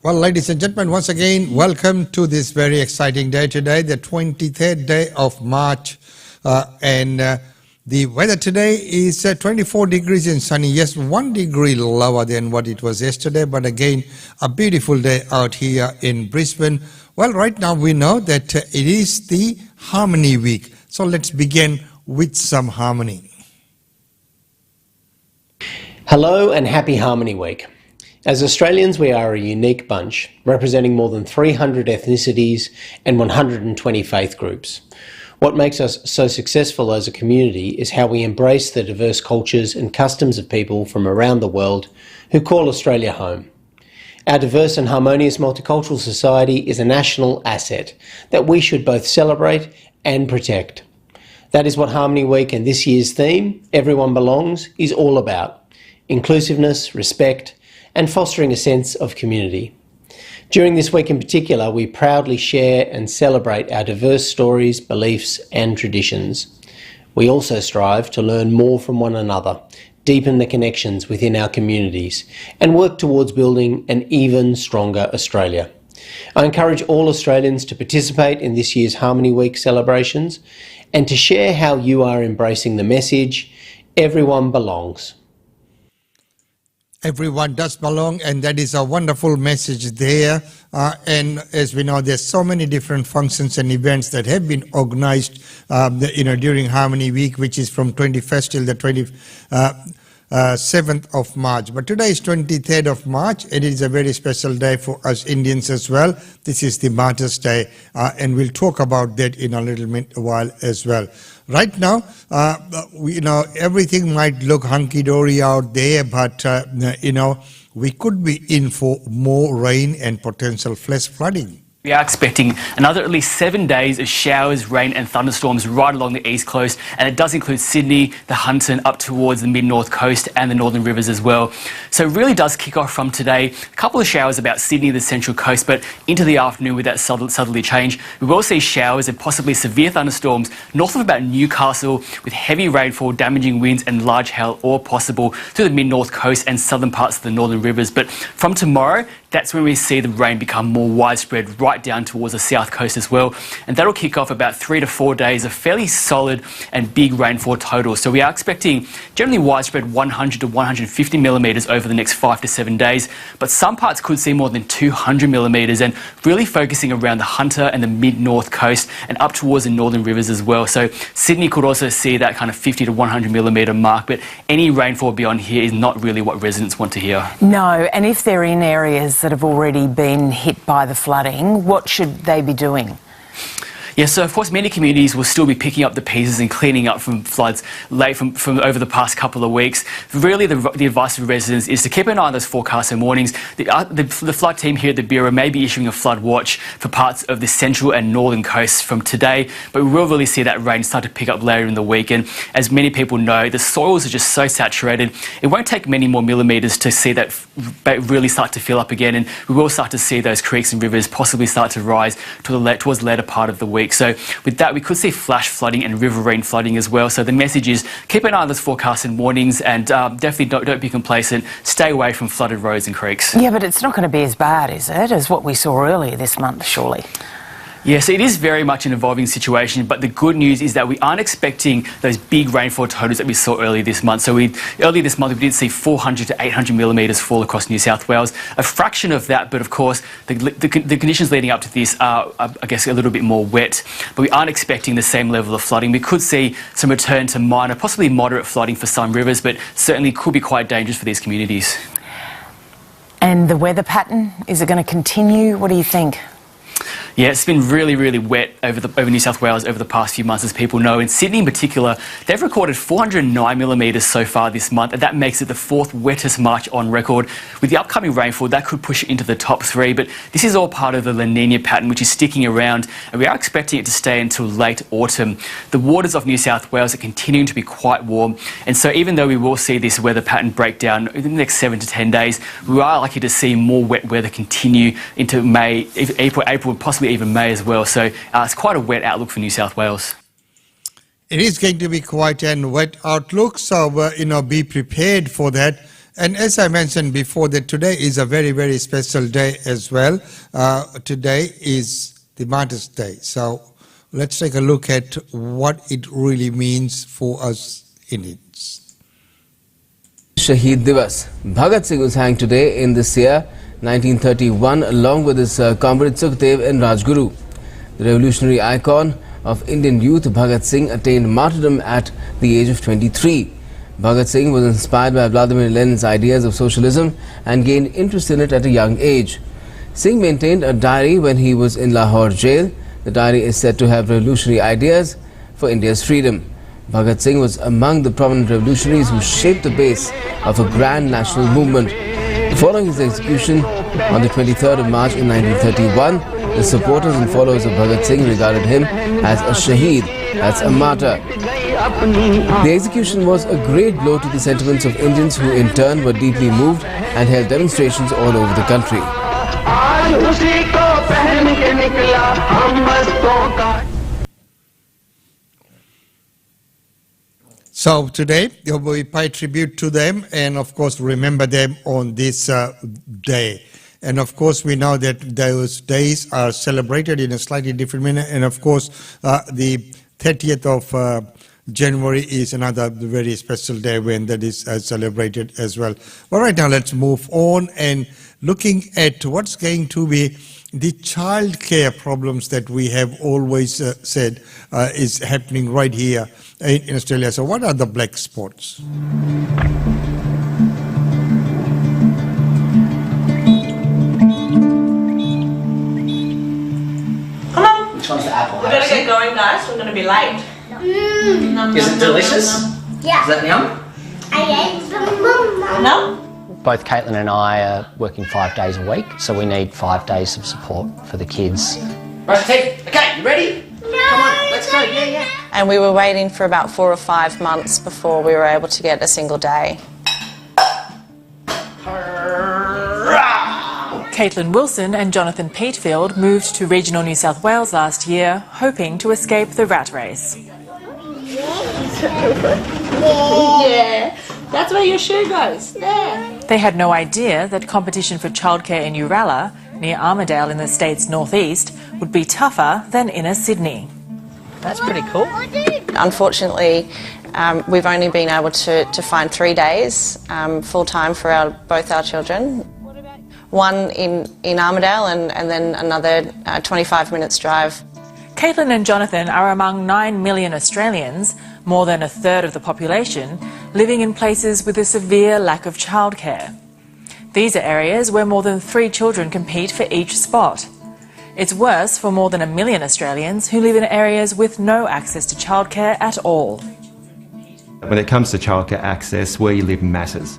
Well, ladies and gentlemen, once again, welcome to this very exciting day today, the 23rd day of March. The weather today is 24 degrees and sunny. Yes, 1 degree lower than what it was yesterday, but again, a beautiful day out here in Brisbane. Well, right now we know that it is the Harmony Week. So let's begin with some harmony. Hello and happy Harmony Week. As Australians, we are a unique bunch, representing more than 300 ethnicities and 120 faith groups. What makes us so successful as a community is how we embrace the diverse cultures and customs of people from around the world who call Australia home. Our diverse and harmonious multicultural society is a national asset that we should both celebrate and protect. That is what Harmony Week and this year's theme, Everyone Belongs, is all about: inclusiveness, respect, and fostering a sense of community. During this week in particular, we proudly share and celebrate our diverse stories, beliefs, and traditions. We also strive to learn more from one another, deepen the connections within our communities, and work towards building an even stronger Australia. I encourage all Australians to participate in this year's Harmony Week celebrations and to share how you are embracing the message, everyone belongs. Everyone does belong, and that is a wonderful message there. And as we know, there's so many different functions and events that have been organized, during Harmony Week, which is from 21st till the 7th of March. But today is 23rd of March. It is a very special day for us Indians as well. This is the Martyrs' Day, and we'll talk about that in a little while as well. Right now, everything might look hunky-dory out there, but, we could be in for more rain and potential flash flooding. We are expecting another at least 7 days of showers, rain and thunderstorms right along the east coast, and it does include Sydney, the Hunter, up towards the mid-north coast and the northern rivers as well. So it really does kick off from today. A couple of showers about Sydney, the central coast, but into the afternoon with that southerly change, we will see showers and possibly severe thunderstorms north of about Newcastle, with heavy rainfall, damaging winds and large hail all possible through the mid-north coast and southern parts of the northern rivers. But from tomorrow, that's when we see the rain become more widespread right down towards the south coast as well. And that'll kick off about 3 to 4 days of fairly solid and big rainfall total. So we are expecting generally widespread 100 to 150 millimetres over the next 5 to 7 days. But some parts could see more than 200 millimetres, and really focusing around the Hunter and the mid-north coast and up towards the northern rivers as well. So Sydney could also see that kind of 50 to 100 millimetre mark, but any rainfall beyond here is not really what residents want to hear. No, and if they're in areas that have already been hit by the flooding, what should they be doing? Yeah, so of course many communities will still be picking up the pieces and cleaning up from floods late from over the past couple of weeks. Really the advice for residents is to keep an eye on those forecasts and warnings. The flood team here at the Bureau may be issuing a flood watch for parts of the central and northern coasts from today, but we will really see that rain start to pick up later in the week. And as many people know, the soils are just so saturated, it won't take many more millimetres to see that really start to fill up again, and we will start to see those creeks and rivers possibly start to rise towards the later part of the week. So with that, we could see flash flooding and riverine flooding as well. So the message is keep an eye on those forecasts and warnings, and definitely don't be complacent. Stay away from flooded roads and creeks. Yeah, but it's not going to be as bad, is it, as what we saw earlier this month, surely? Yes, it is very much an evolving situation, but the good news is that we aren't expecting those big rainfall totals that we saw earlier this month. So earlier this month we did see 400 to 800 millimetres fall across New South Wales, a fraction of that, but of course the conditions leading up to this are, I guess, a little bit more wet. But we aren't expecting the same level of flooding. We could see some return to minor, possibly moderate flooding for some rivers, but certainly could be quite dangerous for these communities. And the weather pattern, is it going to continue? What do you think? Yeah, it's been really, really wet over New South Wales over the past few months, as people know. In Sydney in particular, they've recorded 409 millimetres so far this month, and that makes it the fourth wettest March on record. With the upcoming rainfall, that could push it into the top 3, but this is all part of the La Nina pattern, which is sticking around, and we are expecting it to stay until late autumn. The waters of New South Wales are continuing to be quite warm, and so even though we will see this weather pattern break down in the next 7 to 10 days, we are likely to see more wet weather continue into May, April, and possibly even May as well. So it's quite a wet outlook for New South Wales. It is going to be quite a wet outlook, so be prepared for that. And as I mentioned before, that today is a very, very special day as well. Today is the Mother's Day. So let's take a look at what it really means for us Indians. Shaheed Divas. Bhagat Singh was hanged today in this year, 1931, along with his comrade Sukhdev and Rajguru. The revolutionary icon of Indian youth, Bhagat Singh, attained martyrdom at the age of 23. Bhagat Singh was inspired by Vladimir Lenin's ideas of socialism and gained interest in it at a young age. Singh maintained a diary when he was in Lahore jail. The diary is said to have revolutionary ideas for India's freedom. Bhagat Singh was among the prominent revolutionaries who shaped the base of a grand national movement. Following his execution on the 23rd of March in 1931, the supporters and followers of Bhagat Singh regarded him as a shaheed, that's a martyr. The execution was a great blow to the sentiments of Indians, who in turn were deeply moved and held demonstrations all over the country. So today we pay tribute to them and of course remember them on this day. And of course we know that those days are celebrated in a slightly different manner, and of course the 30th of January is another very special day when that is celebrated as well. But right now let's move on and looking at what's going to be the child care problems that we have always said is happening right here in Australia. So what are the black spots? Come on. Which one's the apple? We're going to get going, guys. We're going to be late. Is it delicious? Yeah. Is that yum? I ate some. No? Both Caitlin and I are working 5 days a week, so we need 5 days of support for the kids. Right, T. Okay, you ready? No, Come on, let's go. Yeah. And we were waiting for about 4 or 5 months before we were able to get a single day. Caitlin Wilson and Jonathan Peatfield moved to regional New South Wales last year, hoping to escape the rat race. Yeah. That's where your shoe goes. There. They had no idea that competition for childcare in Uralla, near Armidale in the state's northeast, would be tougher than inner Sydney. That's pretty cool. Unfortunately, we've only been able to find 3 days full-time for both our children. One in Armidale and then another 25 minutes drive. Caitlin and Jonathan are among 9 million Australians, more than a third of the population, living in places with a severe lack of childcare. These are areas where more than 3 children compete for each spot. It's worse for more than 1 million Australians who live in areas with no access to childcare at all. When it comes to childcare access, where you live matters.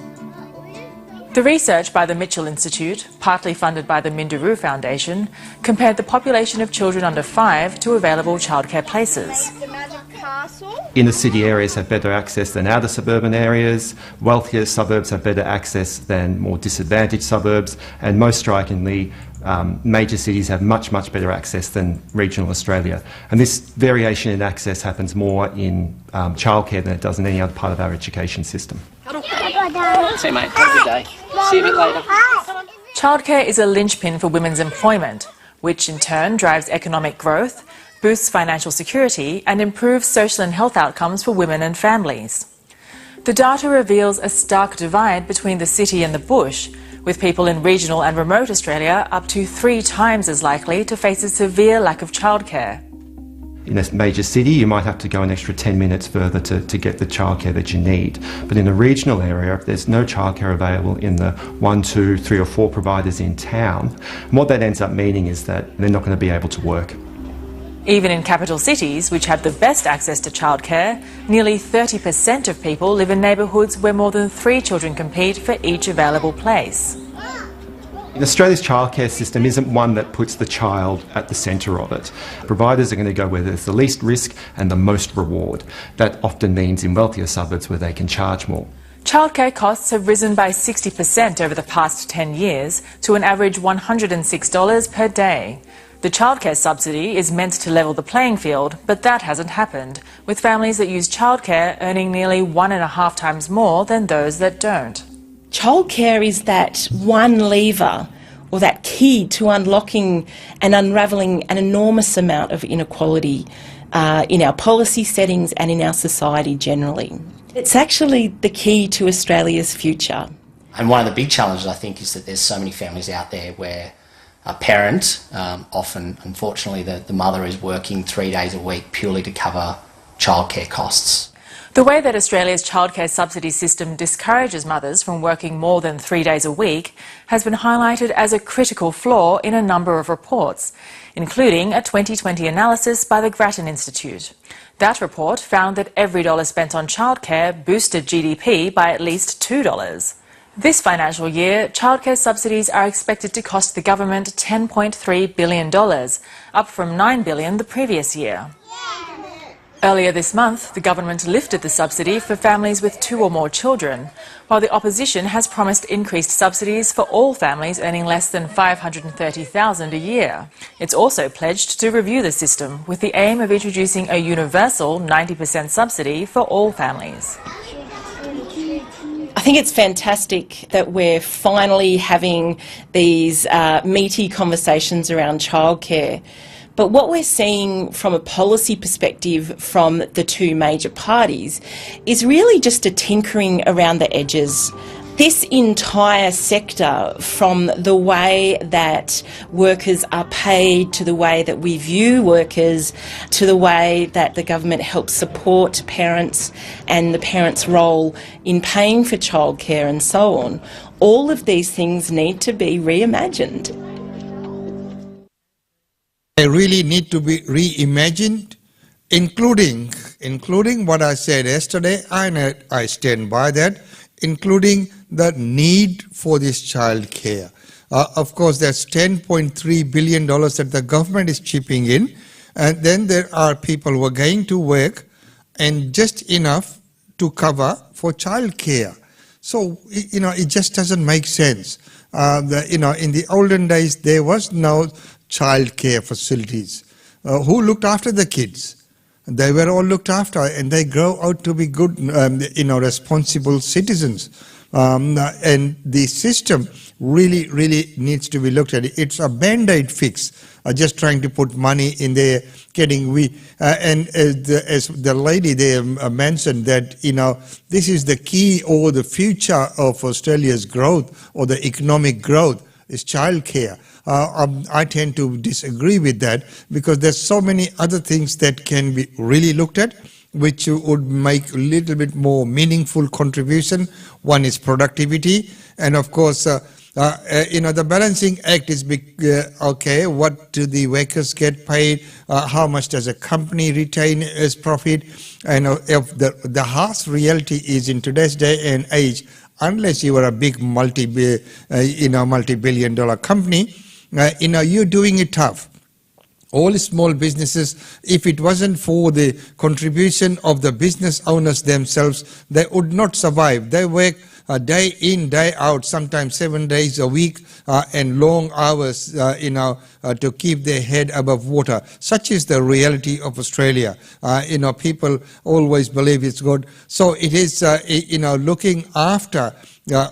The research by the Mitchell Institute, partly funded by the Minderoo Foundation, compared the population of children under 5 to available childcare places. Inner city areas have better access than outer suburban areas, wealthier suburbs have better access than more disadvantaged suburbs, and most strikingly, major cities have much better access than regional Australia. And this variation in access happens more in childcare than it does in any other part of our education system. See you, mate. Have a good day. See you a bit later. Childcare is a linchpin for women's employment, which in turn drives economic growth, boosts financial security and improves social and health outcomes for women and families. The data reveals a stark divide between the city and the bush, with people in regional and remote Australia up to 3 times as likely to face a severe lack of childcare. In a major city, you might have to go an extra 10 minutes further to get the childcare that you need. But in a regional area, if there's no childcare available in the 1, 2, 3 or 4 providers in town, what that ends up meaning is that they're not going to be able to work. Even in capital cities, which have the best access to childcare, nearly 30% of people live in neighbourhoods where more than 3 children compete for each available place. In Australia's childcare system isn't one that puts the child at the centre of it. Providers are going to go where there's the least risk and the most reward. That often means in wealthier suburbs where they can charge more. Childcare costs have risen by 60% over the past 10 years to an average $106 per day. The childcare subsidy is meant to level the playing field, but that hasn't happened, with families that use childcare earning nearly 1.5 times more than those that don't. Childcare is that one lever or that key to unlocking and unravelling an enormous amount of inequality in our policy settings and in our society generally. It's actually the key to Australia's future. And one of the big challenges, I think, is that there's so many families out there where a parent, often, unfortunately, the mother is working 3 days a week purely to cover childcare costs. The way that Australia's childcare subsidy system discourages mothers from working more than 3 days a week has been highlighted as a critical flaw in a number of reports, including a 2020 analysis by the Grattan Institute. That report found that every dollar spent on childcare boosted GDP by at least $2. This financial year, childcare subsidies are expected to cost the government $10.3 billion, up from $9 billion the previous year. Earlier this month, the government lifted the subsidy for families with 2 or more children, while the opposition has promised increased subsidies for all families earning less than $530,000 a year. It's also pledged to review the system with the aim of introducing a universal 90% subsidy for all families. I think it's fantastic that we're finally having these meaty conversations around childcare. But what we're seeing from a policy perspective from the two major parties is really just a tinkering around the edges. This entire sector, from the way that workers are paid, to the way that we view workers, to the way that the government helps support parents and the parents' role in paying for childcare and so on, all of these things need to be reimagined. They really need to be reimagined, including what I said yesterday, and I stand by that, including the need for this child care. Of course, that's $10.3 billion that the government is chipping in, and then there are people who are going to work and just enough to cover for child care. So, it just doesn't make sense. In the olden days, there was no child care facilities. Who looked after the kids? They were all looked after, and they grow out to be good, responsible citizens. And the system really needs to be looked at. It's a band-aid fix, just trying to put money in there, and as the lady there mentioned that, this is the key or the future of Australia's growth or the economic growth is childcare. I tend to disagree with that because there's so many other things that can be really looked at which would make a little bit more meaningful contribution. One is productivity, and of course, the balancing act is okay. What do the workers get paid? How much does a company retain as profit? And if the harsh reality is in today's day and age, unless you are a big multi-billion-dollar company, you're doing it tough. All small businesses, if it wasn't for the contribution of the business owners themselves, they would not survive. They work day in, day out, sometimes 7 days a week, and long hours, to keep their head above water. Such is the reality of Australia. People always believe it's good. So it is, looking after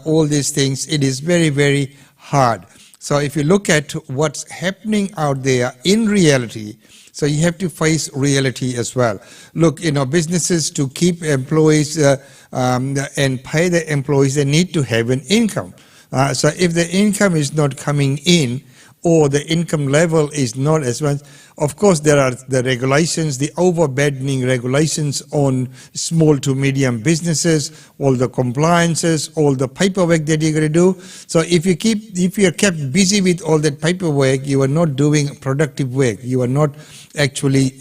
all these things, it is very, very hard. So if you look at what's happening out there in reality, so you have to face reality as well. Look, businesses to keep employees and pay the employees, they need to have an income. So if the income is not coming in, or the income level is not as much, of course there are the regulations, the overburdening regulations on small to medium businesses, all the compliances, all the paperwork that you're going to do. So if you're kept busy with all that paperwork, you are not doing productive work. You are not actually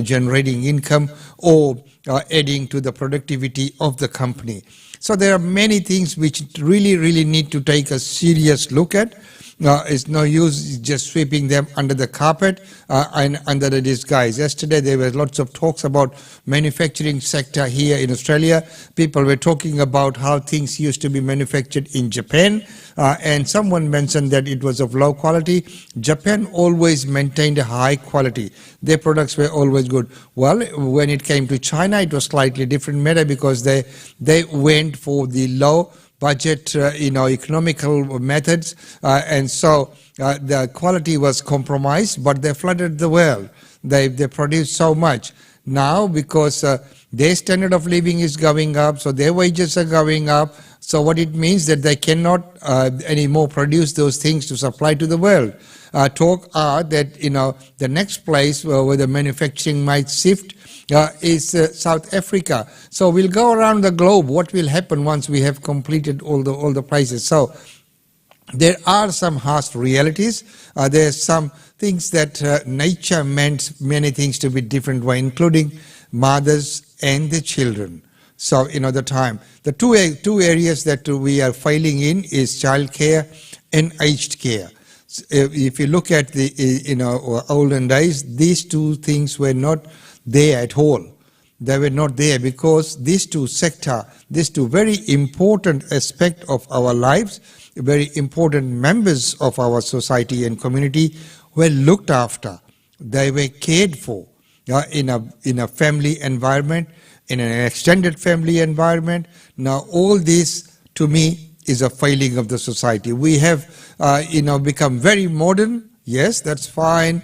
generating income or adding to the productivity of the company. So there are many things which really need to take a serious look at. It's no use just sweeping them under the carpet and under the disguise. Yesterday there were lots of talks about manufacturing sector here in Australia. People were talking about how things used to be manufactured in Japan, and someone mentioned that it was of low quality. Japan always maintained a high quality. Their products were always good. Well, when it came to China, it was slightly different matter because they went for the low budget, economical methods, and so the quality was compromised, but they flooded the world. They produced so much. Now, because their standard of living is going up, so their wages are going up, so what it means that they cannot anymore produce those things to supply to the world. Talk are that the next place where the manufacturing might shift is South Africa. So we'll go around the globe. What will happen once we have completed all the places? So there are some harsh realities. There are some things that nature meant many things to be different way, including mothers and the children. So the time. The two areas that we are failing in is childcare and aged care. If you look at the olden days, these two things were not there at all. They were not there because these two very important aspects of our lives, very important members of our society and community were looked after. They were cared for in a family environment, in an extended family environment. Now all this to me is a failing of the society. We have become very modern. Yes, that's fine.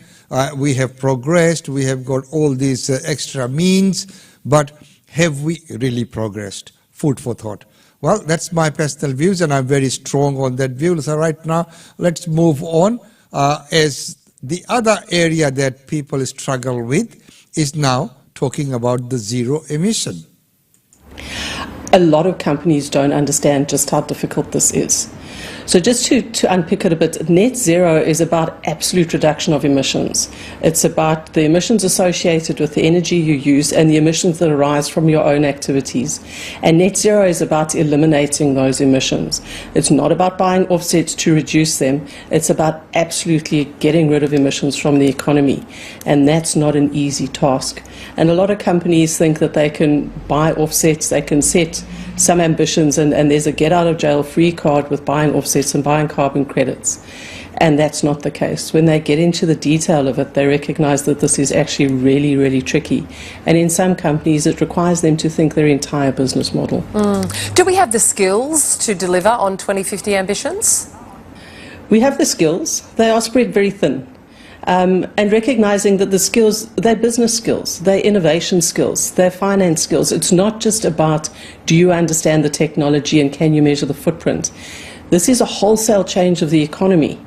We have progressed. We have got all these extra means, but have we really progressed? Food for thought. Well, that's my personal views, and I'm very strong on that view. So right now, let's move on. As the other area that people struggle with is now talking about the zero emission. A lot of companies don't understand just how difficult this is. So just to unpick it a bit, net zero is about absolute reduction of emissions. It's about the emissions associated with the energy you use and the emissions that arise from your own activities. And net zero is about eliminating those emissions. It's not about buying offsets to reduce them. It's about absolutely getting rid of emissions from the economy. And that's not an easy task. And a lot of companies think that they can buy offsets, they can set some ambitions, and there's a get-out-of-jail-free card with buying offsets and buying carbon credits. And that's not the case. When they get into the detail of it, they recognize that this is actually really, really tricky. And in some companies, it requires them to think their entire business model. Do we have the skills to deliver on 2050 ambitions? We have the skills. They are spread very thin. And recognizing that the skills, they're business skills, they're innovation skills, they're finance skills. It's not just about, do you understand the technology and can you measure the footprint? This is a wholesale change of the economy.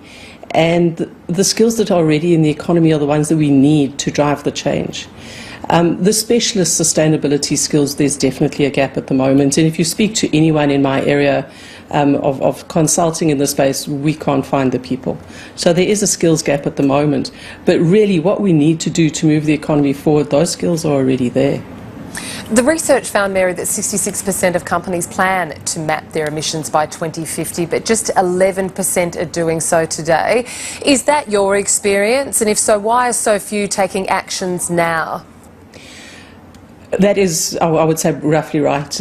And the skills that are already in the economy are the ones that we need to drive the change. The specialist sustainability skills, there's definitely a gap at the moment. And if you speak to anyone in my area of consulting in the space, we can't find the people. So there is a skills gap at the moment. But really what we need to do to move the economy forward, those skills are already there. The research found, Mary, that 66% of companies plan to map their emissions by 2050, but just 11% are doing so today. Is that your experience? And if so, why are so few taking actions now? That is, I would say, roughly right.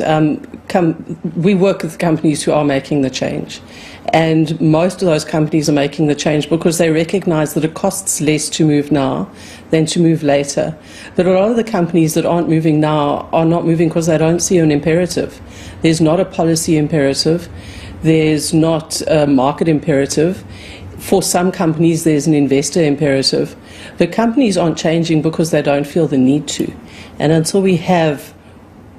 We work with companies who are making the change. And most of those companies are making the change because they recognize that it costs less to move now than to move later. But a lot of the companies that aren't moving now are not moving because they don't see an imperative. There's not a policy imperative. There's not a market imperative. For some companies, there's an investor imperative. But companies aren't changing because they don't feel the need to. And until we have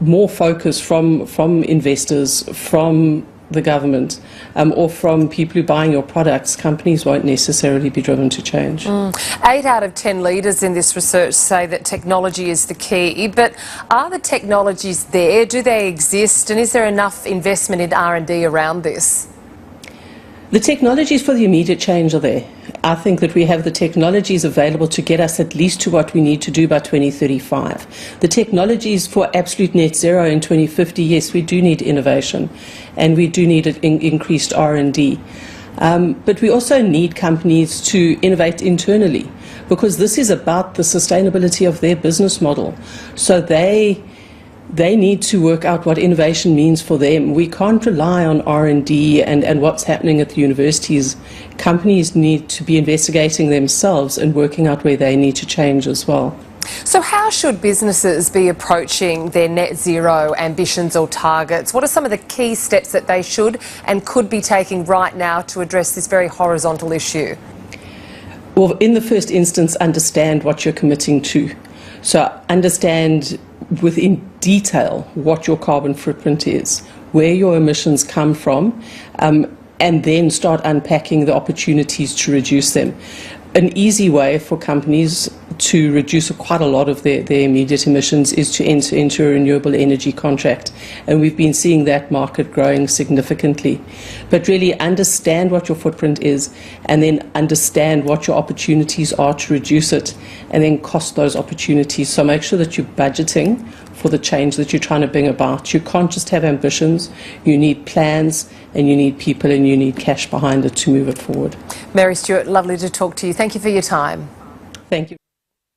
more focus from investors, from the government, or from people who are buying your products, companies won't necessarily be driven to change. 8 out of 10 leaders in this research say that technology is the key, but are the technologies there? Do they exist? And is there enough investment in R&D around this? The technologies for the immediate change are there. I think that we have the technologies available to get us at least to what we need to do by 2035. The technologies for absolute net zero in 2050, yes, we do need innovation and we do need increased R&D. But we also need companies to innovate internally because this is about the sustainability of their business model. So they need to work out what innovation means for them. We can't rely on R&D and what's happening at the universities. Companies need to be investigating themselves and working out where they need to change as well. So how should businesses be approaching their net zero ambitions or targets? What are some of the key steps that they should and could be taking right now to address this very horizontal issue? Well, in the first instance, understand what you're committing to. So understand within detail what your carbon footprint is, where your emissions come from, and then start unpacking the opportunities to reduce them. An easy way for companies to reduce quite a lot of their immediate emissions is to enter into a renewable energy contract. And we've been seeing that market growing significantly. But really understand what your footprint is and then understand what your opportunities are to reduce it and then cost those opportunities. So make sure that you're budgeting for the change that you're trying to bring about. You can't just have ambitions, you need plans and you need people and you need cash behind it to move it forward. Mary Stewart, lovely to talk to you. Thank you for your time. Thank you.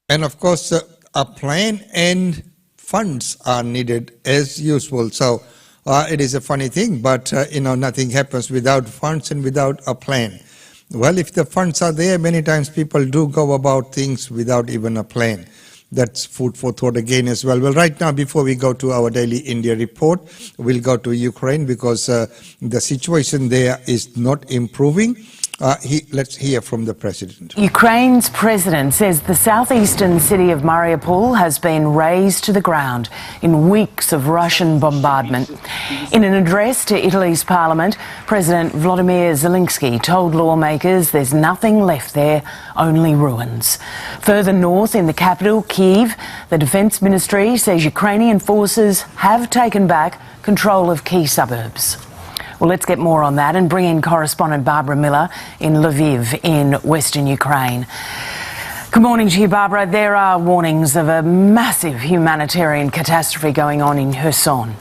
And of course, a plan and funds are needed as usual. So it is a funny thing, but nothing happens without funds and without a plan. Well, if the funds are there, many times people do go about things without even a plan. That's food for thought again as well. Well, right now, before we go to our daily India report, we'll go to Ukraine because the situation there is not improving. Let's hear from the president. Ukraine's president says the southeastern city of Mariupol has been razed to the ground in weeks of Russian bombardment. In an address to Italy's parliament, President Volodymyr Zelensky told lawmakers there's nothing left there, only ruins. Further north in the capital, Kyiv, the defence ministry says Ukrainian forces have taken back control of key suburbs. Well, let's get more on that and bring in correspondent Barbara Miller in Lviv in western Ukraine. Good morning to you, Barbara. There are warnings of a massive humanitarian catastrophe going on in Kherson.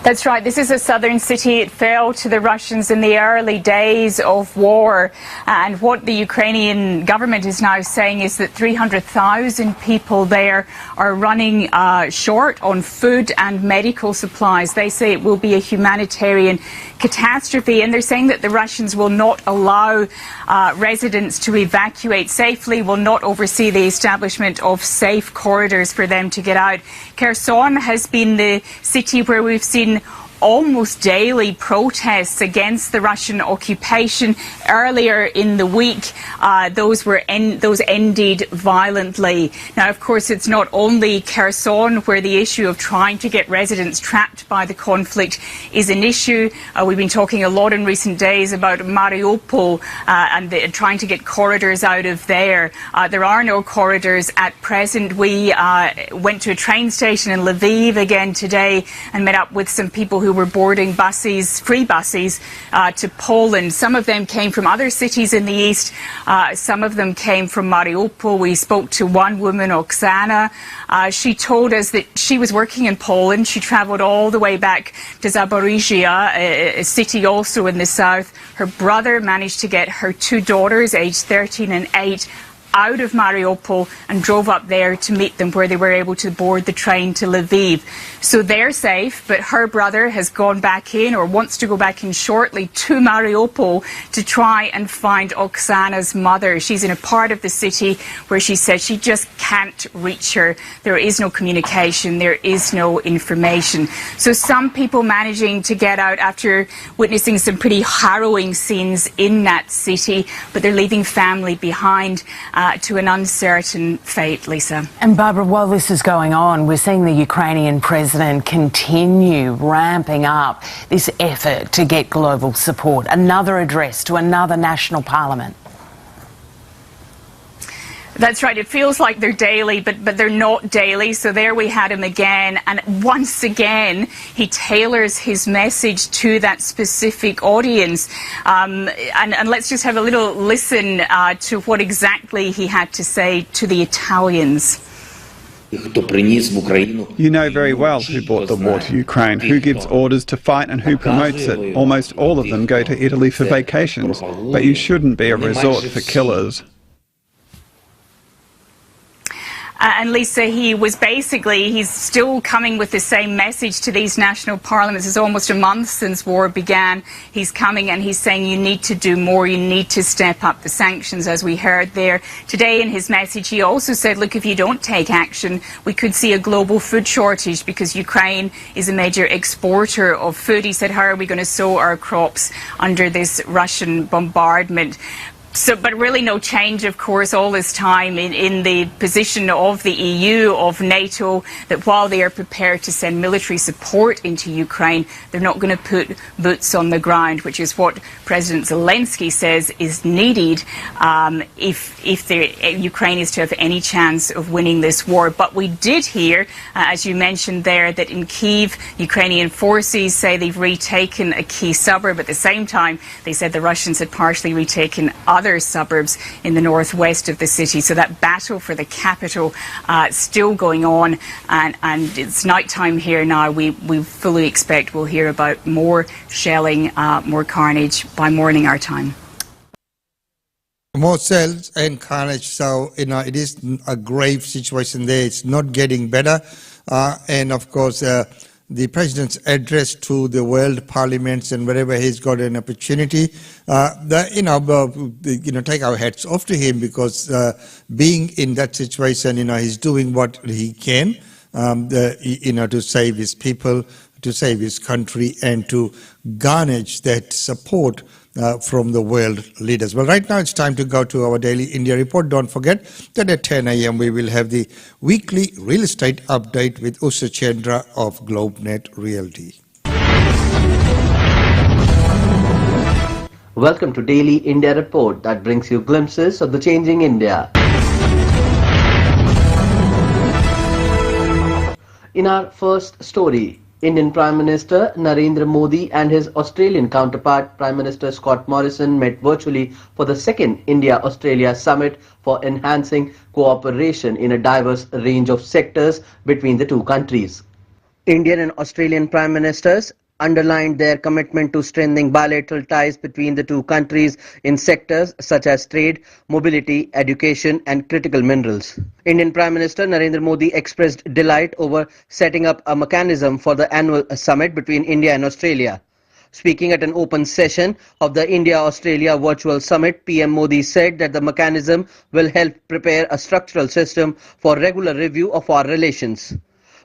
That's right. This is a southern city. It fell to the Russians in the early days of war. And what the Ukrainian government is now saying is that 300,000 people there are running short on food and medical supplies. They say it will be a humanitarian catastrophe. And they're saying that the Russians will not allow residents to evacuate safely, will not oversee the establishment of safe corridors for them to get out. Kherson has been the city where we've seen almost daily protests against the Russian occupation. Earlier in the week, those ended violently. Now, of course, it's not only Kherson where the issue of trying to get residents trapped by the conflict is an issue. We've been talking a lot in recent days about Mariupol and trying to get corridors out of there. There are no corridors at present. We went to a train station in Lviv again today and met up with some people who were boarding buses, free buses, to Poland. Some of them came from other cities in the east. Some of them came from Mariupol. We spoke to one woman, Oksana. She told us that she was working in Poland. She travelled all the way back to Zaporizhia, a city also in the south. Her brother managed to get her two daughters, aged 13 and 8, out of Mariupol and drove up there to meet them where they were able to board the train to Lviv. So they're safe, but her brother has gone back in or wants to go back in shortly to Mariupol to try and find Oksana's mother. She's in a part of the city where she says she just can't reach her. There is no communication, there is no information. So some people managing to get out after witnessing some pretty harrowing scenes in that city, but they're leaving family behind to an uncertain fate, Lisa. And Barbara, while this is going on, we're seeing the Ukrainian president continue ramping up this effort to get global support. Another address to another national parliament. That's right. It feels like they're daily, but they're not daily. So there we had him again. And once again, he tailors his message to that specific audience. And let's just have a little listen to what exactly he had to say to the Italians. You know very well who brought the war to Ukraine, who gives orders to fight and who promotes it. Almost all of them go to Italy for vacations. But you shouldn't be a resort for killers. And Lisa, he's still coming with the same message to these national parliaments. It's almost a month since war began. He's coming and he's saying you need to do more, you need to step up the sanctions, as we heard there. Today in his message he also said, look, if you don't take action, we could see a global food shortage because Ukraine is a major exporter of food. He said, how are we going to sow our crops under this Russian bombardment? But really no change, of course, all this time in the position of the EU, of NATO, that while they are prepared to send military support into Ukraine, they're not going to put boots on the ground, which is what President Zelensky says is needed if Ukraine is to have any chance of winning this war. But we did hear, as you mentioned there, that in Kyiv, Ukrainian forces say they've retaken a key suburb. At the same time, they said the Russians had partially retaken other suburbs in the northwest of the city. So that battle for the capital still going on, and it's nighttime here now. We fully expect we'll hear about more shelling, more carnage by morning our time. More cells and carnage, so it is a grave situation there. It's not getting better, and of course the president's address to the world parliaments and wherever he's got an opportunity, take our hats off to him, because being in that situation, he's doing what he can, to save his people, to save his country, and to garnish that support from the world leaders. Well, right now it's time to go to our daily India report. Don't forget that at 10 a.m. we will have the weekly real estate update with Usha Chandra of GlobeNet Realty. Welcome to Daily India Report that brings you glimpses of the changing India. In our first story, Indian Prime Minister Narendra Modi and his Australian counterpart Prime Minister Scott Morrison met virtually for the second India-Australia summit for enhancing cooperation in a diverse range of sectors between the two countries. Indian and Australian Prime Ministers underlined their commitment to strengthening bilateral ties between the two countries in sectors such as trade, mobility, education and critical minerals. Indian Prime Minister Narendra Modi expressed delight over setting up a mechanism for the annual summit between India and Australia. Speaking at an open session of the India-Australia Virtual Summit, PM Modi said that the mechanism will help prepare a structural system for regular review of our relations.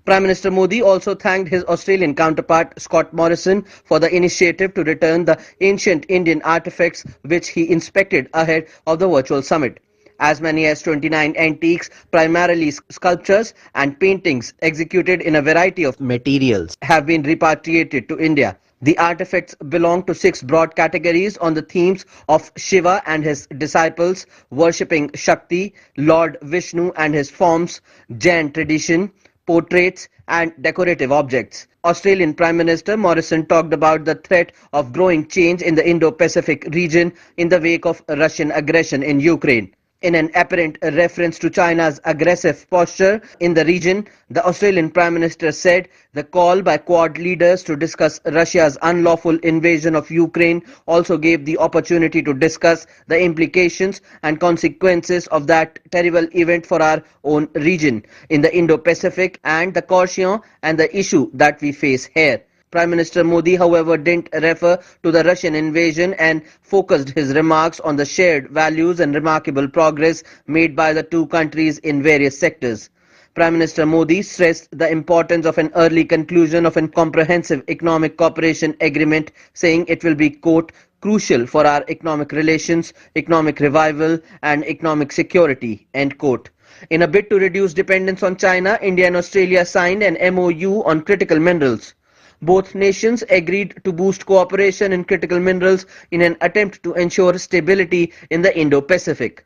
Prime Minister Modi also thanked his Australian counterpart Scott Morrison for the initiative to return the ancient Indian artifacts which he inspected ahead of the virtual summit. As many as 29 antiques, primarily sculptures and paintings executed in a variety of materials, have been repatriated to India. The artifacts belong to 6 broad categories on the themes of Shiva and his disciples, worshipping Shakti, Lord Vishnu and his forms, Jain tradition, portraits and decorative objects. Australian Prime Minister Morrison talked about the threat of growing change in the Indo-Pacific region in the wake of Russian aggression in Ukraine. In an apparent reference to China's aggressive posture in the region, the Australian Prime Minister said the call by Quad leaders to discuss Russia's unlawful invasion of Ukraine also gave the opportunity to discuss the implications and consequences of that terrible event for our own region in the Indo-Pacific and the caution and the issue that we face here. Prime Minister Modi, however, didn't refer to the Russian invasion and focused his remarks on the shared values and remarkable progress made by the two countries in various sectors. Prime Minister Modi stressed the importance of an early conclusion of a comprehensive economic cooperation agreement, saying it will be, quote, crucial for our economic relations, economic revival and economic security, end quote. In a bid to reduce dependence on China, India and Australia signed an MOU on critical minerals. Both nations agreed to boost cooperation in critical minerals in an attempt to ensure stability in the Indo-Pacific.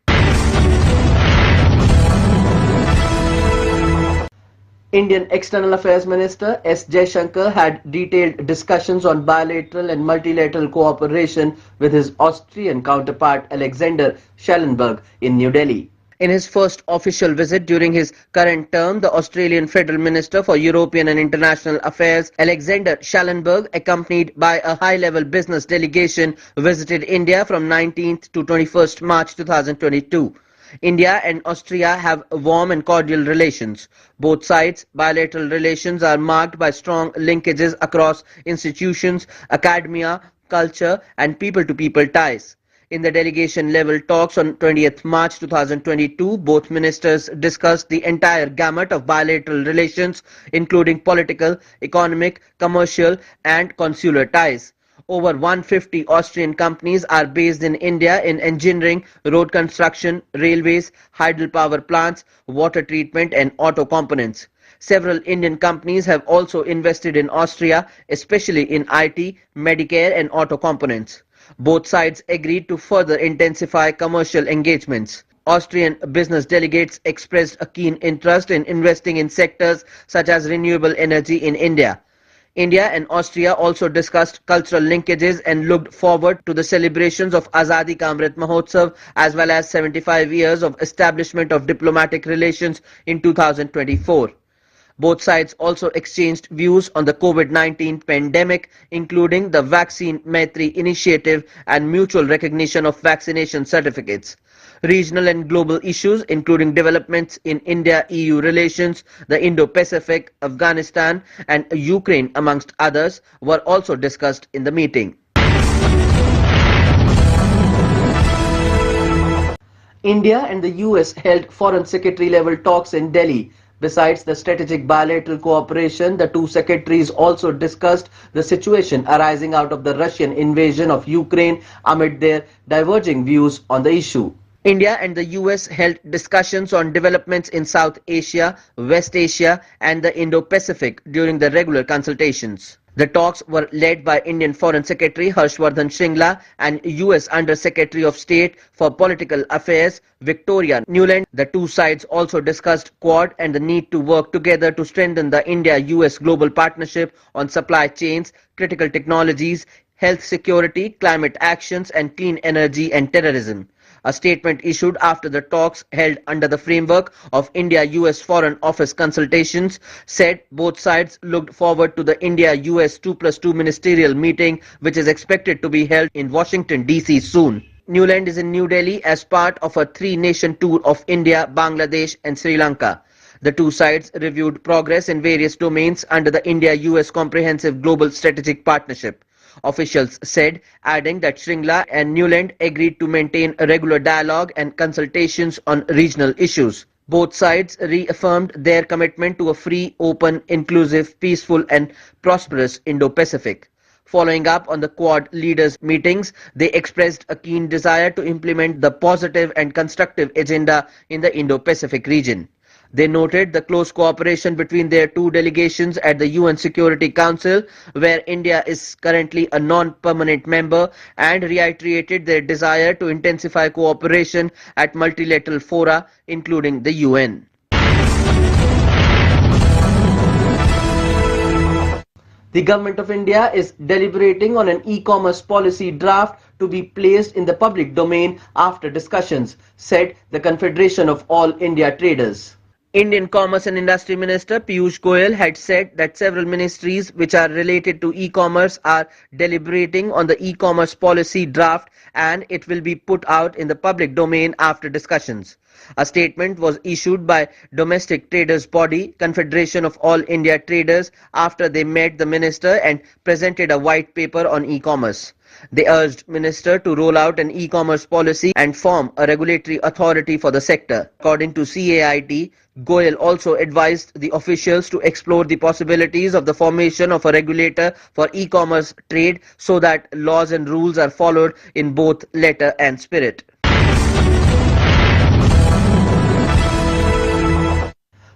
Indian External Affairs Minister S. Jaishankar had detailed discussions on bilateral and multilateral cooperation with his Austrian counterpart Alexander Schallenberg in New Delhi. In his first official visit during his current term, the Australian Federal Minister for European and International Affairs, Alexander Schallenberg, accompanied by a high-level business delegation, visited India from 19th to 21st March 2022. India and Austria have warm and cordial relations. Both sides' bilateral relations are marked by strong linkages across institutions, academia, culture and people-to-people ties. In the delegation-level talks on 20th March 2022, both ministers discussed the entire gamut of bilateral relations, including political, economic, commercial and consular ties. Over 150 Austrian companies are based in India in engineering, road construction, railways, hydropower plants, water treatment and auto components. Several Indian companies have also invested in Austria, especially in IT, Medicare and auto components. Both sides agreed to further intensify commercial engagements. Austrian business delegates expressed a keen interest in investing in sectors such as renewable energy in India. India and Austria also discussed cultural linkages and looked forward to the celebrations of Azadi Ka Amrit Mahotsav as well as 75 years of establishment of diplomatic relations in 2024. Both sides also exchanged views on the COVID-19 pandemic, including the Vaccine Maitri initiative and mutual recognition of vaccination certificates. Regional and global issues, including developments in India-EU relations, the Indo-Pacific, Afghanistan and Ukraine, amongst others, were also discussed in the meeting. India and the US held Foreign Secretary level talks in Delhi. Besides the strategic bilateral cooperation, the two secretaries also discussed the situation arising out of the Russian invasion of Ukraine amid their diverging views on the issue. India and the US held discussions on developments in South Asia, West Asia and the Indo-Pacific during the regular consultations. The talks were led by Indian Foreign Secretary Harshvardhan Shringla and US Under Secretary of State for Political Affairs Victoria Nuland. The two sides also discussed Quad and the need to work together to strengthen the India-US global partnership on supply chains, critical technologies, health security, climate actions and clean energy and terrorism. A statement issued after the talks held under the framework of India-US Foreign Office consultations said both sides looked forward to the India-US 2+2 ministerial meeting, which is expected to be held in Washington, D.C. soon. Nuland is in New Delhi as part of a three-nation tour of India, Bangladesh and Sri Lanka. The two sides reviewed progress in various domains under the India-US Comprehensive Global Strategic Partnership. Officials said, adding that Shringla and Nuland agreed to maintain a regular dialogue and consultations on regional issues. Both sides reaffirmed their commitment to a free, open, inclusive, peaceful and prosperous Indo-Pacific. Following up on the Quad leaders' meetings, they expressed a keen desire to implement the positive and constructive agenda in the Indo-Pacific region. They noted the close cooperation between their two delegations at the UN Security Council, where India is currently a non-permanent member, and reiterated their desire to intensify cooperation at multilateral fora, including the UN. The Government of India is deliberating on an e-commerce policy draft to be placed in the public domain after discussions, said the Confederation of All India Traders. Indian Commerce and Industry Minister Piyush Goyal had said that several ministries which are related to e-commerce are deliberating on the e-commerce policy draft and it will be put out in the public domain after discussions. A statement was issued by domestic traders body Confederation of All India Traders after they met the minister and presented a white paper on e-commerce. They urged minister to roll out an e-commerce policy and form a regulatory authority for the sector. According to CAIT, Goyal also advised the officials to explore the possibilities of the formation of a regulator for e-commerce trade so that laws and rules are followed in both letter and spirit.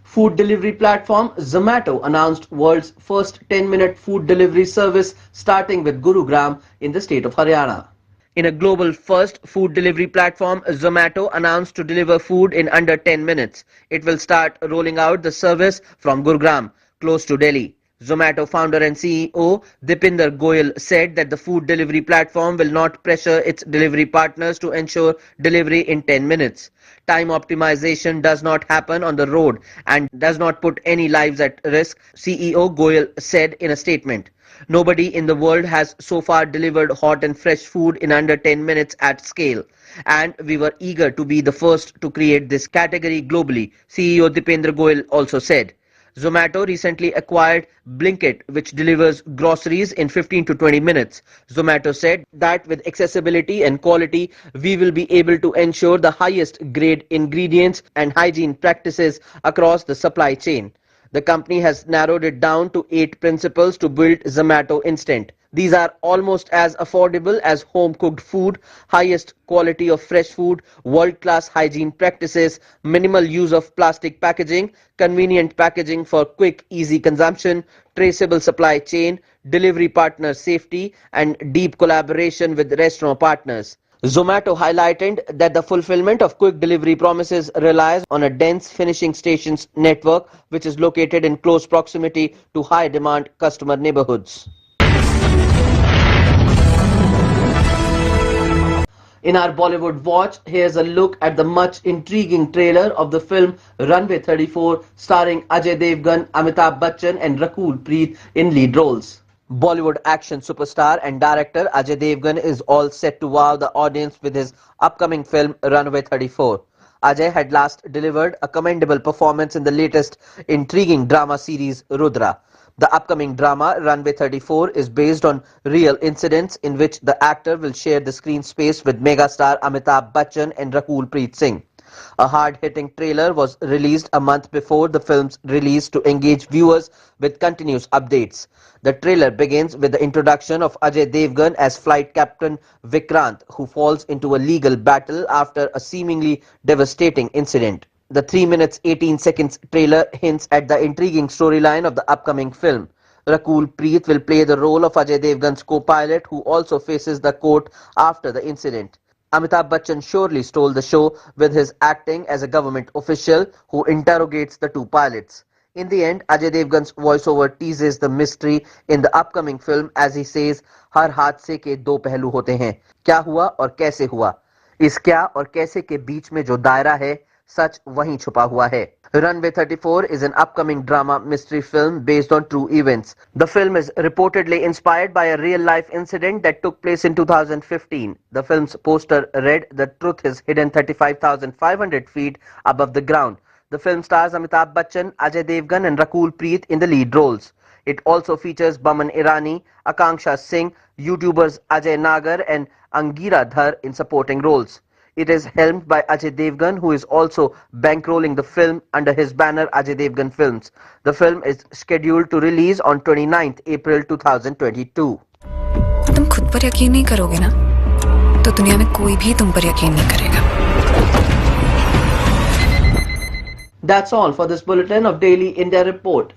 Food delivery platform Zomato announced world's first 10-minute food delivery service starting with Gurugram in the state of Haryana. In a global first food delivery platform, Zomato announced to deliver food in under 10 minutes. It will start rolling out the service from Gurugram, close to Delhi. Zomato founder and CEO Dipinder Goyal said that the food delivery platform will not pressure its delivery partners to ensure delivery in 10 minutes. Time optimization does not happen on the road and does not put any lives at risk, CEO Goyal said in a statement. Nobody in the world has so far delivered hot and fresh food in under 10 minutes at scale. and we were eager to be the first to create this category globally, CEO Dipendra Goyal also said. Zomato recently acquired Blinkit, which delivers groceries in 15 to 20 minutes. Zomato said that with accessibility and quality, we will be able to ensure the highest grade ingredients and hygiene practices across the supply chain. The company has narrowed it down to 8 principles to build Zomato Instant. These are almost as affordable as home-cooked food, highest quality of fresh food, world-class hygiene practices, minimal use of plastic packaging, convenient packaging for quick, easy consumption, traceable supply chain, delivery partner safety, and deep collaboration with restaurant partners. Zomato highlighted that the fulfillment of quick delivery promises relies on a dense finishing stations network, which is located in close proximity to high-demand customer neighborhoods. In our Bollywood Watch, here's a look at the much intriguing trailer of the film Runway 34, starring Ajay Devgan, Amitabh Bachchan and Rakul Preet in lead roles. Bollywood action superstar and director Ajay Devgan is all set to wow the audience with his upcoming film Runway 34. Ajay had last delivered a commendable performance in the latest intriguing drama series Rudra. The upcoming drama, Runway 34, is based on real incidents in which the actor will share the screen space with megastar Amitabh Bachchan and Rakul Preet Singh. A hard-hitting trailer was released a month before the film's release to engage viewers with continuous updates. The trailer begins with the introduction of Ajay Devgan as flight captain Vikrant, who falls into a legal battle after a seemingly devastating incident. The 3 minutes 18 seconds trailer hints at the intriguing storyline of the upcoming film. Rakul Preet will play the role of Ajay Devgan's co-pilot, who also faces the court after the incident. Amitabh Bachchan surely stole the show with his acting as a government official who interrogates the two pilots. In the end, Ajay Devgan's voiceover teases the mystery in the upcoming film as he says, "हर हादसे के दो पहलू होते हैं, क्या हुआ और कैसे हुआ? इस क्या और कैसे के बीच में जो दायरा है, सच वहीं छुपा हुआ है." Runway 34 is an upcoming drama mystery film based on true events. The film is reportedly inspired by a real-life incident that took place in 2015. The film's poster read, "The truth is hidden 35,500 feet above the ground." The film stars Amitabh Bachchan, Ajay Devgan and Rakul Preet in the lead roles. It also features Baman Irani, Akanksha Singh, YouTubers Ajay Nagar and Angira Dhar in supporting roles. It is helmed by Ajay Devgan, who is also bankrolling the film under his banner Ajay Devgan Films. The film is scheduled to release on 29th April 2022. तुम खुद पर यकीन नहीं करोगे ना, तो दुनिया में कोई भी तुम पर यकीन नहीं करेगा. That's all for this bulletin of Daily India Report.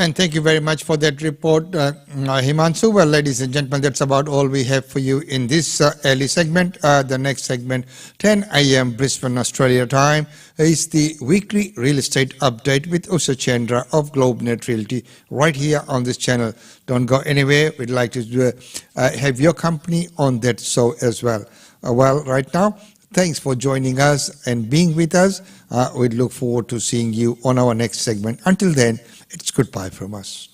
And thank you very much for that report, Himanshu. Well, ladies and gentlemen, that's about all we have for you in this early segment. The next segment, 10 a.m. Brisbane, Australia time, is the weekly real estate update with Usha Chandra of GlobeNet Realty right here on this channel. Don't go anywhere. We'd like to have your company on that show as well. Well, right now, thanks for joining us and being with us. We look forward to seeing you on our next segment. Until then, it's goodbye from us.